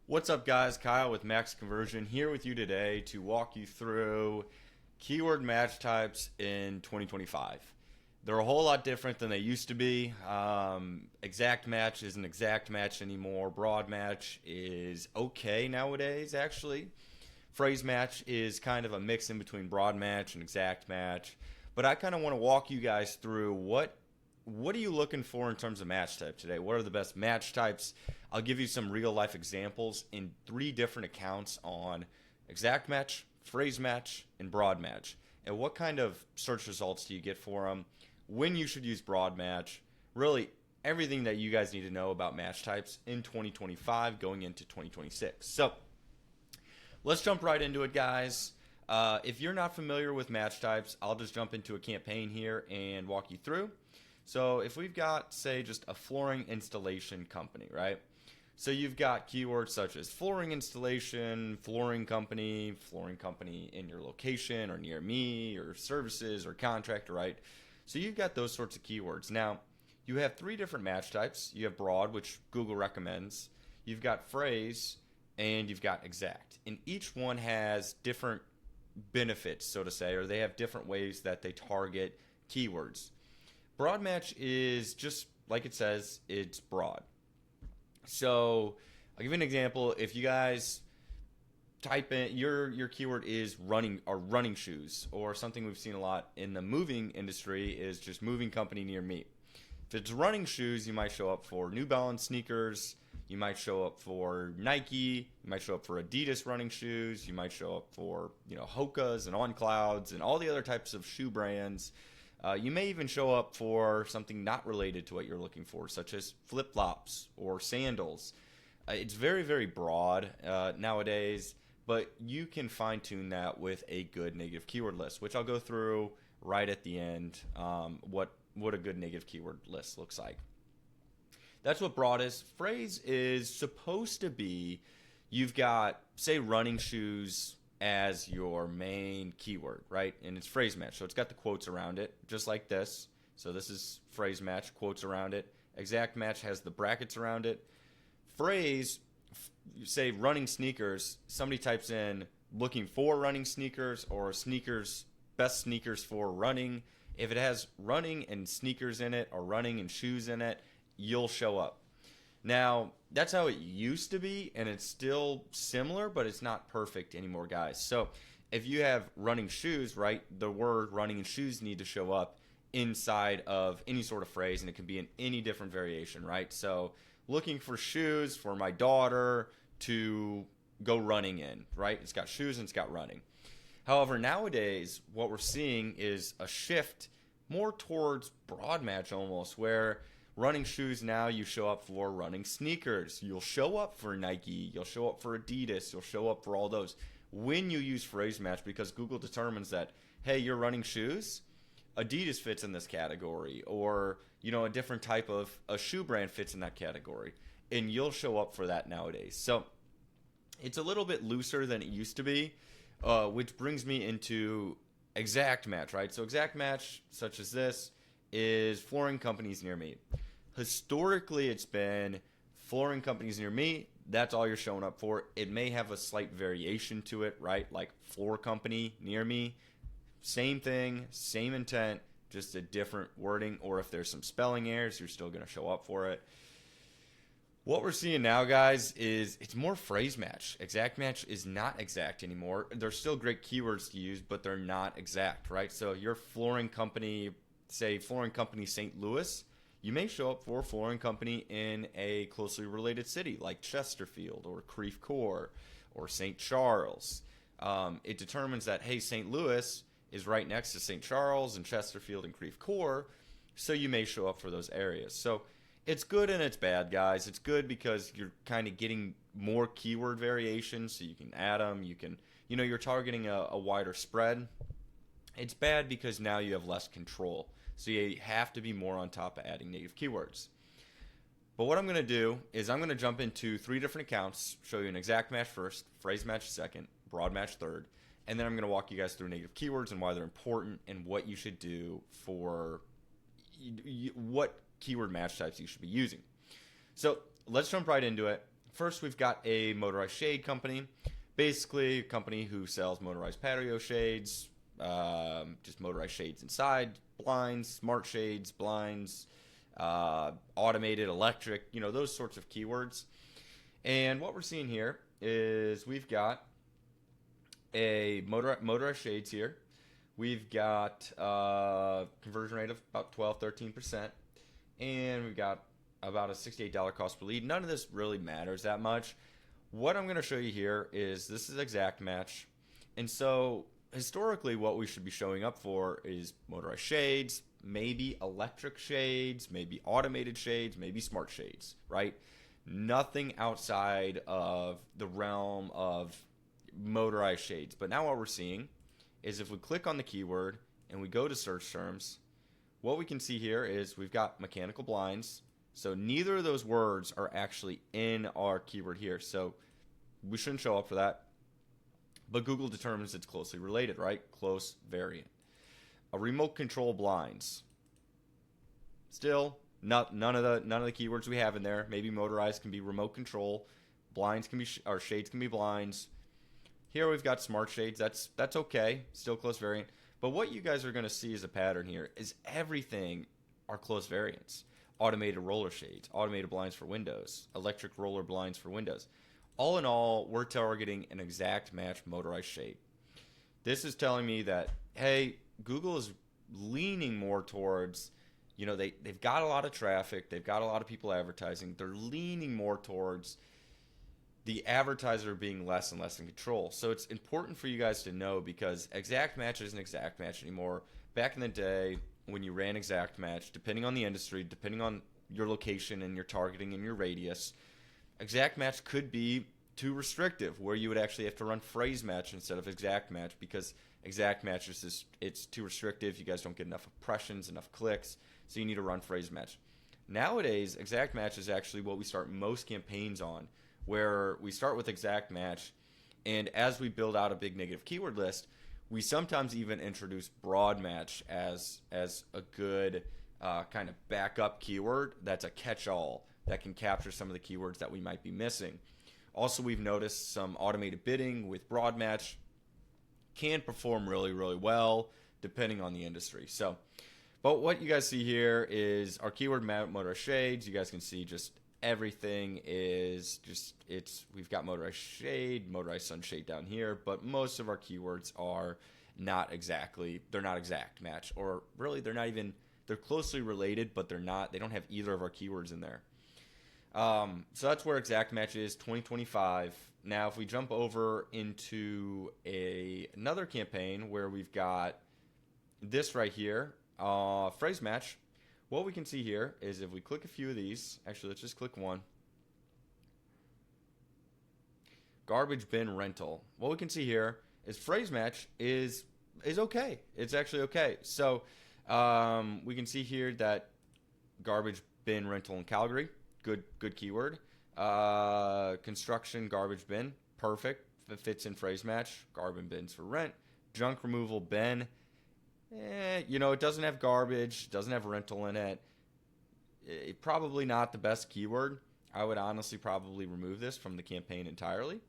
What's up, guys? Kyle with Max Conversion here with you today to walk you through keyword match types in 2025. They're a whole lot different than they used to be. Exact match isn't exact match anymore. Broad match is okay nowadays, actually. Phrase match is kind of a mix in between broad match and exact match. But I kind of want to walk you guys through what are you looking for in terms of match type today? What are the best match types? I'll give you some real life examples in 3 different accounts on exact match, phrase match, and broad match. And what kind of search results do you get for them? When you should use broad match. Really, everything that you guys need to know about match types in 2025 going into 2026. So let's jump right into it, guys. If you're not familiar with match types, I'll just jump into a campaign here and walk you through. So if we've got, say, just a flooring installation company, right? So you've got keywords such as flooring installation, flooring company in your location or near me, or services or contractor, right? So you've got those sorts of keywords. Now, you have 3 different match types. You have broad, which Google recommends. You've got phrase, and you've got exact. And each one has different benefits, so to say, or they have different ways that they target keywords. Broad match is just like it says, it's broad. So I'll give you an example. If you guys type in your keyword is running shoes, or something we've seen a lot in the moving industry is just moving company near me. If it's running shoes, you might show up for New Balance sneakers, you might show up for Nike, you might show up for Adidas running shoes, you might show up for Hoka's and On Clouds and all the other types of shoe brands. You may even show up for something not related to what you're looking for, such as flip-flops or sandals. It's very, very broad nowadays, but you can fine-tune that with a good negative keyword list, which I'll go through right at the end, what a good negative keyword list looks like. That's what broad is. Phrase is supposed to be, you've got, say, running shoes as your main keyword, right? And it's phrase match. So it's got the quotes around it, just like this. So this is phrase match, quotes around it. Exact match has the brackets around it. Phrase, say running sneakers, somebody types in looking for running sneakers or sneakers, best sneakers for running. If it has running and sneakers in it or running and shoes in it, you'll show up. Now, that's how it used to be, and it's still similar, but it's not perfect anymore, guys. So if you have running shoes, right, the word running and shoes need to show up inside of any sort of phrase, and it can be in any different variation, right? So looking for shoes for my daughter to go running in, right? It's got shoes and it's got running. However, nowadays, what we're seeing is a shift more towards broad match almost, where running shoes now you show up for running sneakers. You'll show up for Nike. You'll show up for Adidas. You'll show up for all those when you use phrase match, because Google determines that, hey, you're running shoes. Adidas fits in this category, or a different type of a shoe brand fits in that category, and you'll show up for that nowadays. So it's a little bit looser than it used to be, which brings me into exact match, right? So exact match, such as this, is flooring companies near me. Historically, it's been flooring companies near me. That's all you're showing up for. It may have a slight variation to it, right? Like floor company near me. Same thing, same intent, just a different wording. Or if there's some spelling errors, you're still going to show up for it. What we're seeing now, guys, is it's more phrase match. Exact match is not exact anymore. They're still great keywords to use, but they're not exact, right? So your flooring company, say flooring company St. Louis, you may show up for a flooring company in a closely related city like Chesterfield or Creve Coeur or St. Charles. It determines that, hey, St. Louis is right next to St. Charles and Chesterfield and Creve Coeur, so you may show up for those areas. So it's good and it's bad, guys. It's good because you're kind of getting more keyword variations, so you can add them. You can, you're targeting a wider spread. It's bad because now you have less control. So you have to be more on top of adding native keywords. But what I'm going to do is I'm going to jump into 3 different accounts, show you an exact match first, phrase match second, broad match third, and then I'm going to walk you guys through native keywords and why they're important and what you should do for what keyword match types you should be using. So let's jump right into it. First, we've got a motorized shade company, basically a company who sells motorized patio shades, just motorized shades inside, blinds, smart shades, blinds, automated, electric, those sorts of keywords. And what we're seeing here is we've got a motorized shades here. We've got conversion rate of about 12-13%, and we've got about a $68 cost per lead. None of this really matters that much. What I'm going to show you here is this is exact match. And so historically what we should be showing up for is motorized shades, maybe electric shades, maybe automated shades, maybe smart shades, right? Nothing outside of the realm of motorized shades. But now what we're seeing is if we click on the keyword and we go to search terms, what we can see here is we've got mechanical blinds. So neither of those words are actually in our keyword here. So we shouldn't show up for that. But Google determines it's closely related, right? Close variant. A remote control blinds. Still, none of the keywords we have in there. Maybe motorized can be remote control. Blinds can be or shades can be blinds. Here we've got smart shades. That's okay. Still close variant. But what you guys are going to see as a pattern here is everything are close variants. Automated roller shades, automated blinds for windows, electric roller blinds for windows. All in all, we're targeting an exact match motorized shade. This is telling me that, hey, Google is leaning more towards, they've got a lot of traffic, they've got a lot of people advertising. They're leaning more towards the advertiser being less and less in control. So it's important for you guys to know, because exact match isn't exact match anymore. Back in the day, when you ran exact match, depending on the industry, depending on your location and your targeting and your radius, exact match could be too restrictive, where you would actually have to run phrase match instead of exact match, because exact match is just, it's too restrictive. You guys don't get enough impressions, enough clicks, so you need to run phrase match. Nowadays, exact match is actually what we start most campaigns on, where we start with exact match, and as we build out a big negative keyword list, we sometimes even introduce broad match as a good kind of backup keyword that's a catch-all that can capture some of the keywords that we might be missing. Also, we've noticed some automated bidding with broad match can perform really, really well depending on the industry. So, but what you guys see here is our keyword motorized shades. You guys can see just everything is just, we've got motorized shade, motorized sunshade down here, but most of our keywords are not exact match, or really they're closely related, but they don't have either of our keywords in there. So that's where exact match is 2025. Now, if we jump over into another campaign where we've got this right here, phrase match, what we can see here is if we click a few of these, actually let's just click one. Garbage bin rental. What we can see here is phrase match is okay. It's actually okay. So we can see here that garbage bin rental in Calgary, good keyword. Construction garbage bin, perfect. It fits in phrase match. Garbage bins for rent. Junk removal bin. It doesn't have garbage, doesn't have rental in it. Probably not the best keyword. I would honestly probably remove this from the campaign entirely.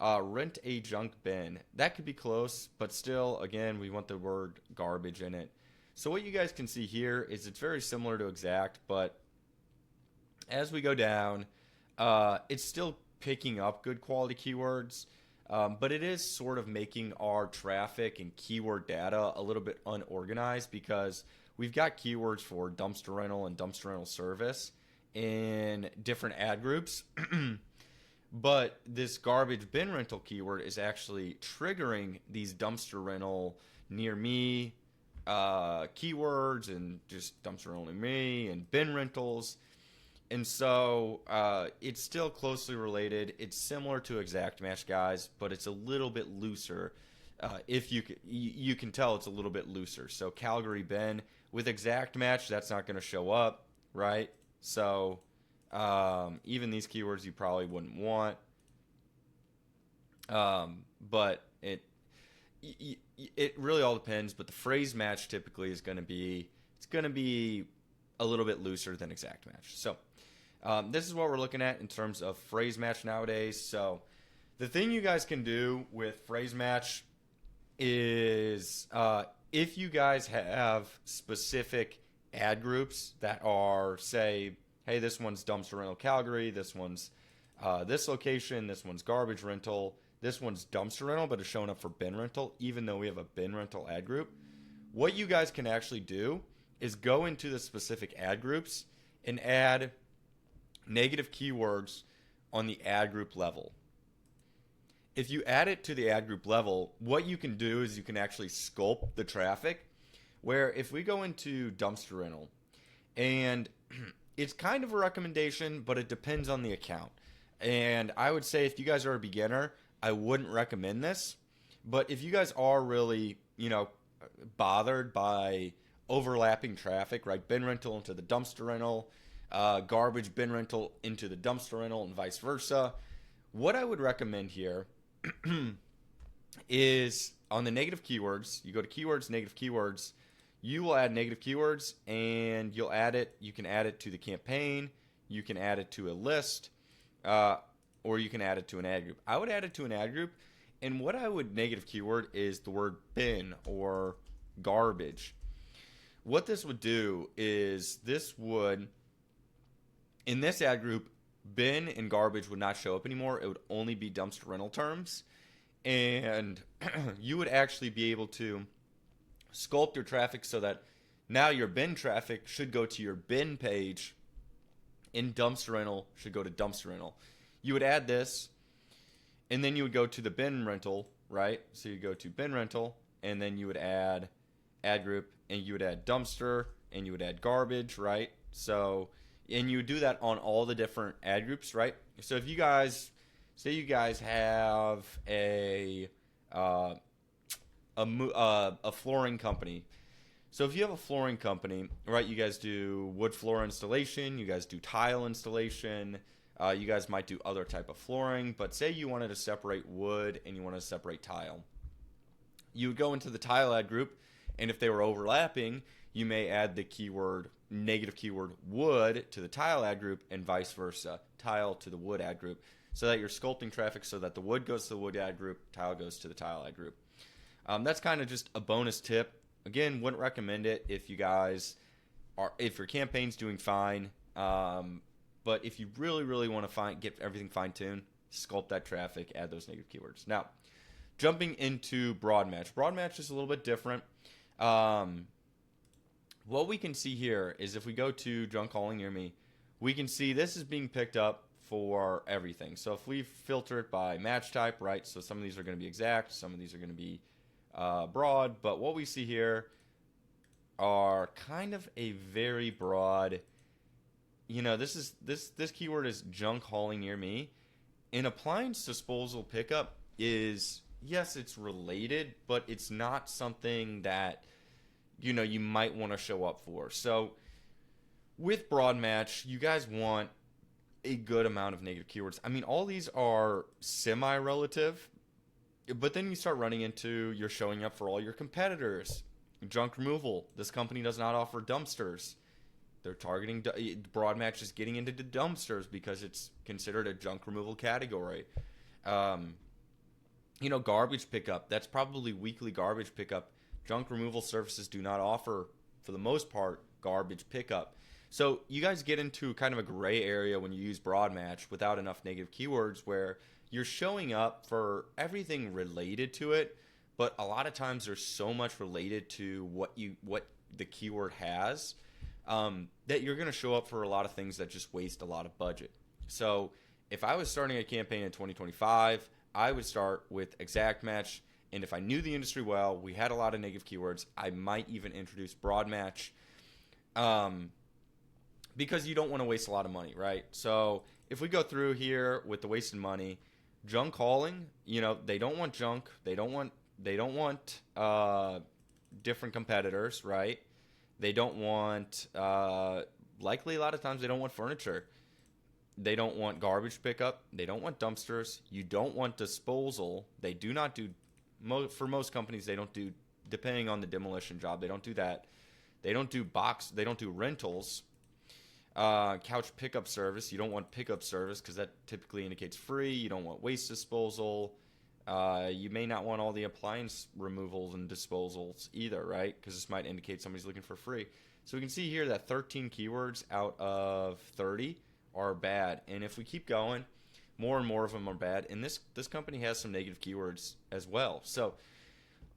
Rent a junk bin. That could be close, but still, again, we want the word garbage in it. So what you guys can see here is it's very similar to exact, but as we go down, it's still picking up good quality keywords. But it is sort of making our traffic and keyword data a little bit unorganized, because we've got keywords for dumpster rental and dumpster rental service in different ad groups. But this garbage bin rental keyword is actually triggering these dumpster rental near me keywords, and just dumpster rental near me and bin rentals. And so it's still closely related. It's similar to exact match, guys, but it's a little bit looser. If you can tell it's a little bit looser. So Calgary bin with exact match, that's not going to show up, right? So even these keywords you probably wouldn't want. But it really all depends. But the phrase match typically is going to be a little bit looser than exact match. So This is what we're looking at in terms of phrase match nowadays. So the thing you guys can do with phrase match is if you guys have specific ad groups that are, say, hey, this one's dumpster rental Calgary, this one's this location, this one's garbage rental, this one's dumpster rental, but it's showing up for bin rental, even though we have a bin rental ad group. What you guys can actually do is go into the specific ad groups and add negative keywords on the ad group level. If you add it to the ad group level, what you can do is you can actually sculpt the traffic, where if we go into dumpster rental, and it's kind of a recommendation, but it depends on the account. And I would say if you guys are a beginner, I wouldn't recommend this. But if you guys are really, bothered by overlapping traffic, right? Bin rental into the dumpster rental, garbage bin rental into the dumpster rental, and vice versa. What I would recommend here is on the negative keywords, you go to keywords, negative keywords, you will add negative keywords and you'll add it. You can add it to the campaign, you can add it to a list, or you can add it to an ad group. I would add it to an ad group, and what I would negative keyword is the word bin or garbage. What this would do is this would, in this ad group, bin and garbage would not show up anymore. It would only be dumpster rental terms. And you would actually be able to sculpt your traffic so that now your bin traffic should go to your bin page, and dumpster rental should go to dumpster rental. You would add this, and then you would go to the bin rental, right? So you go to bin rental, and then you would add ad group, and you would add dumpster, and you would add garbage, right? So, and you would do that on all the different ad groups, right? So if you guys, say you guys have a flooring company. So if you have a flooring company, right, you guys do wood floor installation, you guys do tile installation, you guys might do other type of flooring, but say you wanted to separate wood and you want to separate tile. You would go into the tile ad group, and if they were overlapping, you may add the keyword, negative keyword wood to the tile ad group, and vice versa, tile to the wood ad group, so that you're sculpting traffic so that the wood goes to the wood ad group, tile goes to the tile ad group. That's kind of just a bonus tip. Again, wouldn't recommend it if you guys are, if your campaign's doing fine. But if you really, really want to get everything fine-tuned, sculpt that traffic, add those negative keywords. Now, jumping into broad match. Broad match is a little bit different. What we can see here is if we go to junk hauling near me, we can see this is being picked up for everything. So if we filter it by match type, right, so some of these are going to be exact, some of these are going to be broad, but what we see here are kind of a very broad, this keyword is junk hauling near me. An appliance disposal pickup is, yes, it's related, but it's not something that you might want to show up for. So with broad match, you guys want a good amount of negative keywords. I mean, all these are semi-relative, but then you start running into you're showing up for all your competitors. Junk removal. This company does not offer dumpsters. They're targeting broad match is getting into the dumpsters because it's considered a junk removal category. Garbage pickup. That's probably weekly garbage pickup. Junk removal services do not offer, for the most part, garbage pickup. So you guys get into kind of a gray area when you use broad match without enough negative keywords, where you're showing up for everything related to it, but a lot of times there's so much related to what the keyword has that you're going to show up for a lot of things that just waste a lot of budget. So if I was starting a campaign in 2025, I would start with exact match, and if I knew the industry well, we had a lot of negative keywords, I might even introduce broad match, because you don't want to waste a lot of money, right? So if we go through here with the wasted money, junk hauling, they don't want junk, they don't want different competitors, right? They don't want, likely a lot of times they don't want furniture. They don't want garbage pickup. They don't want dumpsters. You don't want disposal. They do not do, for most companies, they don't do, depending on the demolition job, they don't do that. They don't do they don't do rentals. Couch pickup service. You don't want pickup service because that typically indicates free. You don't want waste disposal. You may not want all the appliance removals and disposals either, right? Because this might indicate somebody's looking for free. So we can see here that 13 keywords out of 30 are bad. And if we keep going, more and more of them are bad. And this company has some negative keywords as well. So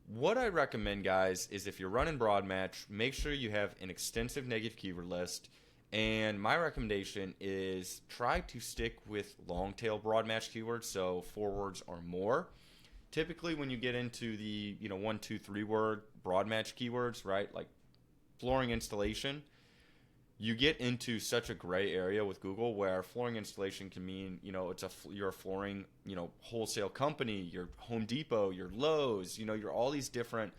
what I recommend, guys, is if you're running broad match, make sure you have an extensive negative keyword list. And my recommendation is try to stick with long tail broad match keywords, so 4 words or more. Typically when you get into the 1, 2, 3 word broad match keywords, right, like flooring installation, you get into such a gray area with Google where flooring installation can mean, you're a flooring, wholesale company, your Home Depot, your Lowe's, you're all these different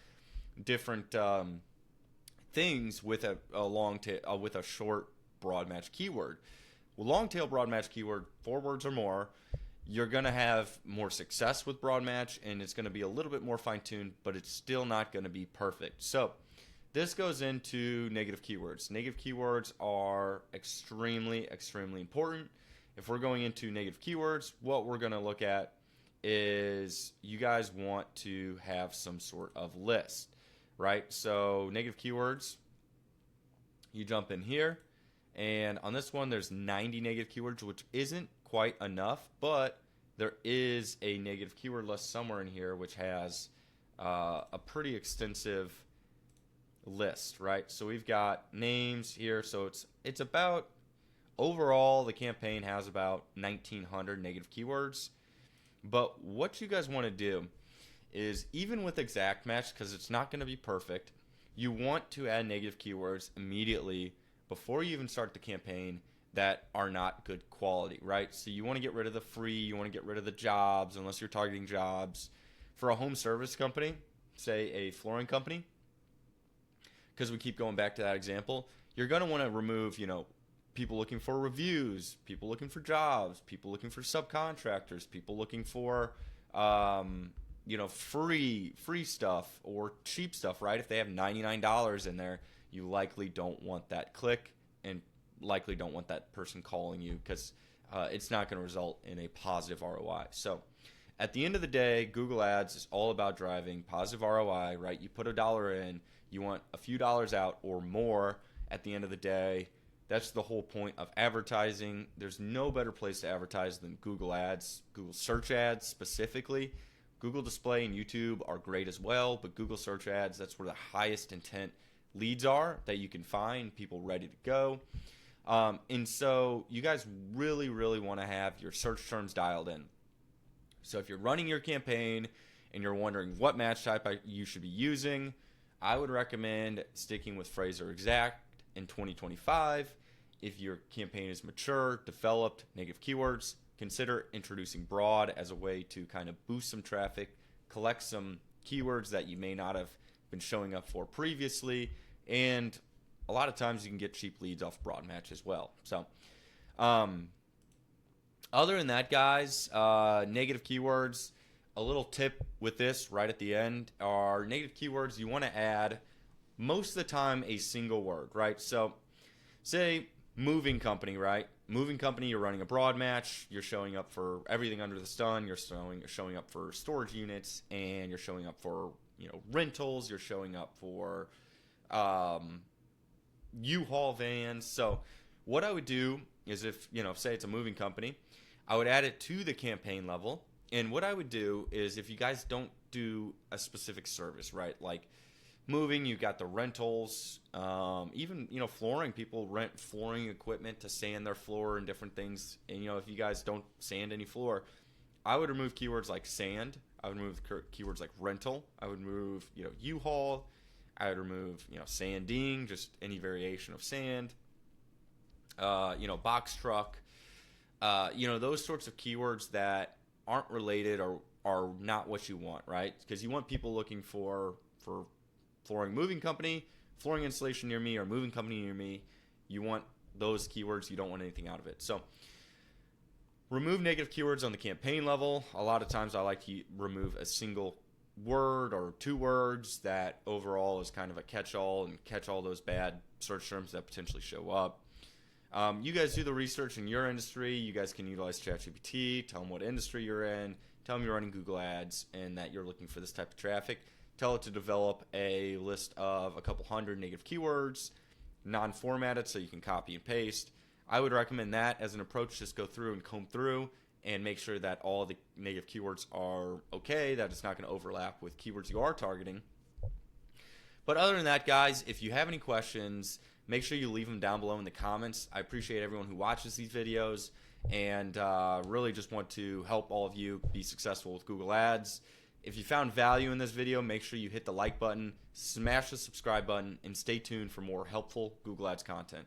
things with a long tail, with a short broad match keyword. Well, long tail broad match keyword, 4 words or more, you're going to have more success with broad match, and it's going to be a little bit more fine-tuned, but it's still not going to be perfect. So this goes into negative keywords. Negative keywords are extremely, extremely important. If we're going into negative keywords, what we're going to look at is you guys want to have some sort of list, right? So negative keywords, you jump in here, and on this one there's 90 negative keywords, which isn't quite enough, but there is a negative keyword list somewhere in here which has a pretty extensive list, right? So we've got names here, so it's about, overall the campaign has about 1900 negative keywords. But what you guys want to do is, even with exact match, because it's not going to be perfect, you want to add negative keywords immediately before you even start the campaign that are not good quality, right? So you want to get rid of the free, you want to get rid of the jobs, unless you're targeting jobs. For a home service company, say a flooring company, because we keep going back to that example, you're going to want to remove, people looking for reviews, people looking for jobs, people looking for subcontractors, people looking for, free stuff or cheap stuff, right? If they have $99 in there, you likely don't want that click and likely don't want that person calling you, because it's not going to result in a positive ROI. So at the end of the day, Google Ads is all about driving positive ROI, right? You put $1 in, you want a few dollars out or more at the end of the day. That's the whole point of advertising. There's no better place to advertise than Google Ads, Google search ads specifically. Google Display and YouTube are great as well, but Google search ads, that's where the highest intent leads are that you can find, people ready to go. And so you guys really, really want to have your search terms dialed in. So if you're running your campaign and you're wondering what match type you should be using, I would recommend sticking with Fraser Exact in 2025. If your campaign is mature, developed, negative keywords, consider introducing broad as a way to kind of boost some traffic, collect some keywords that you may not have been showing up for previously, and a lot of times you can get cheap leads off broad match as well. So other than that, guys, negative keywords, a little tip with this right at the end are negative keywords. You want to add most of the time a single word, right? So say moving company, right? Moving company, you're running a broad match, you're showing up for everything under the sun, you're showing up for storage units, and you're showing up for rentals, you're showing up for U-Haul vans. So what I would do is, if say it's a moving company, I would add it to the campaign level. And what I would do is, if you guys don't do a specific service, right, like moving, you've got the rentals, even flooring, people rent flooring equipment to sand their floor and different things. And if you guys don't sand any floor, I would remove keywords like sand, I would remove keywords like rental, I would remove U-Haul, I would remove sanding, just any variation of sand, box truck, those sorts of keywords that aren't related or are not what you want, right? Because you want people looking for flooring moving company, flooring installation near me, or moving company near me. You want those keywords. You don't want anything out of it. So remove negative keywords on the campaign level. A lot of times I like to remove a single word or 2 words that overall is kind of a catch-all and catch all those bad search terms that potentially show up. You guys do the research in your industry. You guys can utilize ChatGPT, tell them what industry you're in, tell them you're running Google Ads and that you're looking for this type of traffic. Tell it to develop a list of a couple hundred native keywords, non-formatted, so you can copy and paste. I would recommend that as an approach. Just go through and comb through and make sure that all the native keywords are okay, that it's not going to overlap with keywords you are targeting. But other than that, guys, if you have any questions, make sure you leave them down below in the comments. I appreciate everyone who watches these videos, and really just want to help all of you be successful with Google Ads. If you found value in this video, make sure you hit the like button, smash the subscribe button, and stay tuned for more helpful Google Ads content.